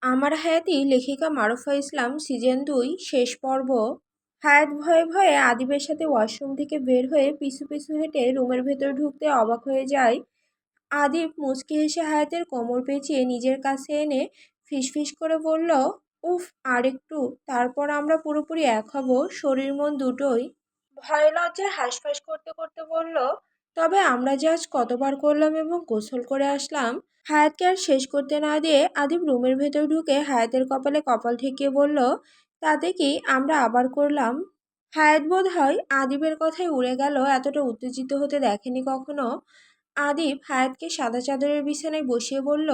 আমার হায়াতি লেখিকা মারুফা ইসলাম সিজন 2 শেষ পর্ব। হায়াত ভয়ে ভয়ে আদিবের সাথে ওয়াশরুম থেকে বের হয়ে পিছু পিছু হেঁটে রুমের ভেতর ঢুকতে অবাক হয়ে যায়। আদিব মুচকি হেসে হায়াতের কোমর পেঁচিয়ে নিজের কাছে এনে ফিসফিস করে বলল, উফ, আরেকটু, তারপর আমরা পুরোপুরি এক হব, শরীর মন দুটোই। ভয় লজ্জায় হাঁসফাঁস করতে করতে বলল, তবে আমরা যে আজ কতবার করলাম এবং গোসল করে আসলাম। হায়াতকে আর শেষ করতে না দিয়ে আদিব রুমের ভেতর ঢুকে হায়াতের কপালে কপাল ঠেকিয়ে বলল, তাতে কি আমরা আবার করলাম। হায়াত বোধ হয় আদিবের কথায় উড়ে গেল, এতটা উত্তেজিত হতে দেখেনি কখনো। আদিব হায়াতকে সাদা চাদরের বিছানায় বসিয়ে বলল,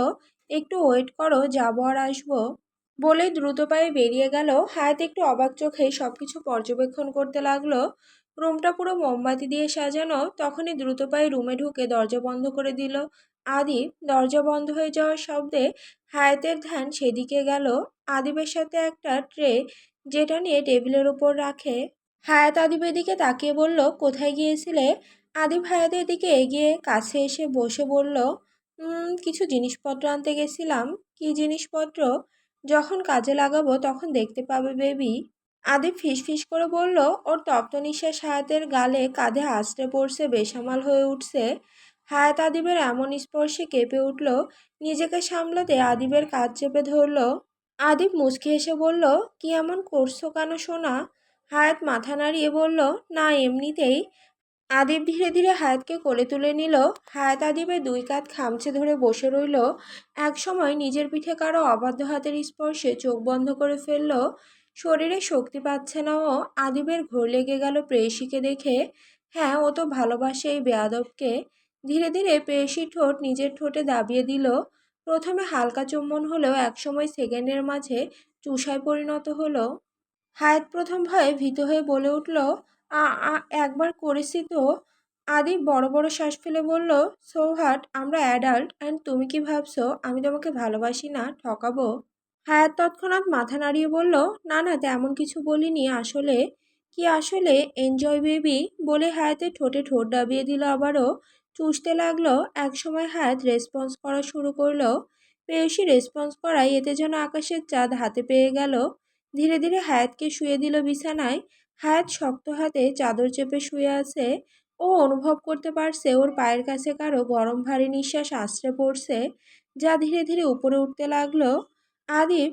একটু ওয়েট করো, যাবো আর আসবো। বলে দ্রুত পায়ে বেরিয়ে গেল। হায়াত একটু অবাক চোখে সবকিছু পর্যবেক্ষণ করতে লাগলো। রুমটা পুরো মোমবাতি দিয়ে সাজানো। তখনই দ্রুত পায়ে রুমে ঢুকে দরজা বন্ধ করে দিল আদিব। দরজা বন্ধ হয়ে যাওয়ার শব্দে হায়াতের ধ্যান সেদিকে গেল। আদিবের সাথে একটা ট্রে, যেটা নিয়ে টেবিলের উপর রাখে। হায়াত আদিবের দিকে তাকিয়ে বলল, কোথায় গিয়েছিলে? আদিব হায়াতের দিকে এগিয়ে কাছে এসে বসে বলল, কিছু জিনিসপত্র আনতে গেছিলাম। কি জিনিসপত্র? যখন কাজে লাগাবো তখন দেখতে পাবে বেবি। আদিব ফিসফিস করে বলল। ওর তপ্ত নিঃশ্বাস হায়াতের গালে কাঁধে আছড়ে পড়ছে, বেসামাল হয়ে উঠছে। হায়াত আদিবের এমন স্পর্শে কেঁপে উঠল। নিজেকে সামলাতে আদিবের কাঁধ চেপে ধরল। আদিব মুচকি হেসে বলল, কি এমন করছো কেন সোনা? হায়াত মাথা নাড়িয়ে বলল, না, এমনিতেই। আদিব ধীরে ধীরে হায়াতকে কোলে তুলে নিল। হায়াত আদিবের দুই কাঁধ খামচে ধরে বসে রইল। এক সময় নিজের পিঠে কারো অবাধ্য হাতের স্পর্শে চোখ বন্ধ করে ফেলল। শরীরে শক্তি পাচ্ছে না ও। আদিবের ঘোর লেগে গেল প্রেয়সীকে দেখে। হ্যাঁ, ও তো ভালোবাসে এই বেয়াদবকে। ধীরে ধীরে প্রেয়সীর ঠোঁট নিজের ঠোঁটে দাবিয়ে দিল। প্রথমে হালকা চুম্বন হলেও একসময় সেকেন্ডের মাঝে চুষায় পরিণত হলো। হায়াত প্রথম ভয়ে ভীত হয়ে বলে উঠল, আ আ একবার করেছি তো। আদিব বড় বড় শ্বাস ফেলে বলল, সৌহাট, আমরা অ্যাডাল্ট, অ্যান্ড তুমি কি ভাবছো আমি তোমাকে ভালোবাসি না, ঠকাবো? হায়াত তৎক্ষণাৎ মাথা নাড়িয়ে বলল, না না, তেমন কিছু বলিনি আসলে। কি আসলে? Enjoy baby. বলে হায়াতের ঠোঁটে ঠোঁট দাবিয়ে দিল আবারও। চুষতে লাগলো। একসময় হায়াত রেসপন্স করা শুরু করলো। প্রেয়সী রেসপন্স করায় এতে যেন আকাশের চাঁদ হাতে পেয়ে গেল। ধীরে ধীরে হায়াতকে শুয়ে দিল বিছানায়। হায়াত শক্ত হাতে চাদর চেপে শুয়ে আছে। ও অনুভব করতে পারছে ওর পায়ের কাছে কারো গরম ভারী নিঃশ্বাস আছড়ে পড়ছে, যা ধীরে ধীরে উপরে উঠতে লাগলো। আদিব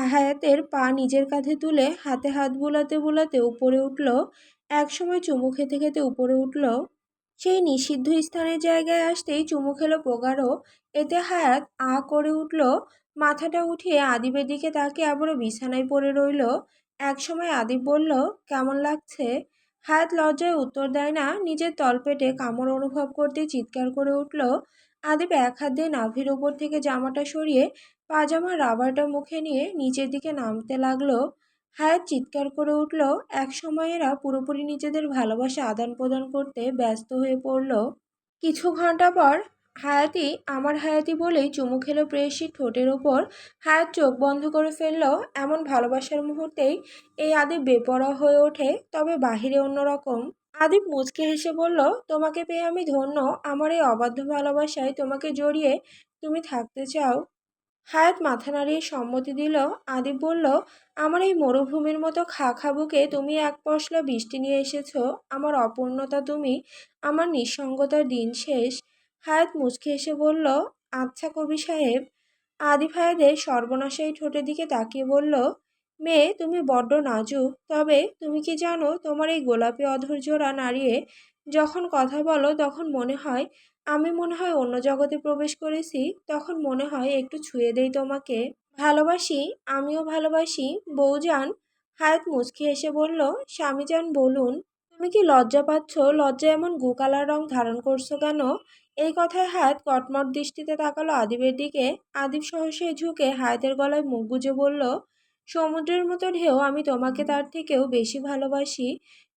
হায়াতের পা নিজের কাঁধে তুলে হাতে হাত বুলাতে বুলাতে উপরে উঠল। একসময় চুমু খেতে খেতে উপরে উঠল। সেই নিষিদ্ধ স্থানের জায়গায় আসতেই চুমু খেলো প্রগাঢ়। এতে হায়াত আ করে উঠল। মাথাটা উঠিয়ে আদিবের দিকে তাকিয়ে আবারও বিছানায় পড়ে রইল। একসময় আদিব বলল, কেমন লাগছে? হায়াত লজ্জায় উত্তর দেয় না। নিজের তলপেটে কামড় অনুভব করতে চিৎকার করে উঠল। আদিব এক হাত দিয়ে নাভির উপর থেকে জামাটা সরিয়ে পাজামার রাবারটা মুখে নিয়ে নিচের দিকে নামতে লাগলো। হায়াত চিৎকার করে উঠল। এক সময় এরা পুরোপুরি নিজেদের ভালোবাসা আদান প্রদান করতে ব্যস্ত হয়ে পড়ল। কিছু ঘন্টা পর হায়াতি আমার হায়াতি বলেই চুমু খেলো প্রেয়সীর ঠোঁটের ওপর। হায়াত চোখ বন্ধ করে ফেলল। এমন ভালোবাসার মুহূর্তেই এই আদিব বেপরোয়া হয়ে ওঠে, তবে বাহিরে অন্যরকম। আদিব মুচকে হেসে বলল, তোমাকে পেয়ে আমি ধন্য। আমার এই অবাধ্য ভালোবাসায় তোমাকে জড়িয়ে তুমি থাকতে চাও? হায়াত মাথা নাড়িয়ে সম্মতি দিল। আদিব বলল, আমার এই মরুভূমির মতো খা খাবুকে তুমি এক পশলা বৃষ্টি নিয়ে এসেছো। আমার অপূর্ণতা তুমি, আমার নিঃসঙ্গতার দিন শেষ। হায়াত মুচকি এসে বলল, আচ্ছা কবি সাহেব। আদিব হায়াতের সর্বনাশায়ী ঠোঁটের দিকে তাকিয়ে বলল, মেয়ে, তুমি বড্ড নাজুক। তবে তুমি কি জানো, তোমার এই গোলাপি অধৈর্যরা নাড়িয়ে যখন কথা বলো তখন মনে হয়, আমি মনে হয় অন্য জগতে প্রবেশ করেছি। তখন মনে হয় একটু ছুঁয়ে দেই তোমাকে। ভালোবাসি, আমিও ভালোবাসি বউজান। হায়াত মুচকি হেসে বলল, স্বামীজান বলুন। তুমি কি লজ্জা পাচ্ছ? লজ্জা এমন গুকালার রং ধারণ করছো কেন? এই কথায় হায়াত কটমট দৃষ্টিতে তাকালো আদিবের দিকে। আদিব সহসা ঝুঁকে হায়াতের গলায় মুখ গুজে বলল, সমুদ্রের মতো ঢেউ, আমি তোমাকে তার থেকেও বেশি ভালোবাসি।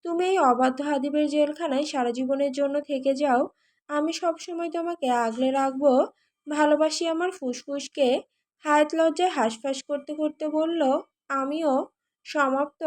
তুমি এই অবাধ্য আদিবের জেলখানায় সারা জীবনের জন্য থেকে যাও। আমি সবসময় তোমাকে আগলে রাখবো। ভালোবাসি আমার ফুসফুসকে। হায়াত লজ্জায় হাঁসফাঁস করতে করতে বলল, আমিও। সমাপ্ত।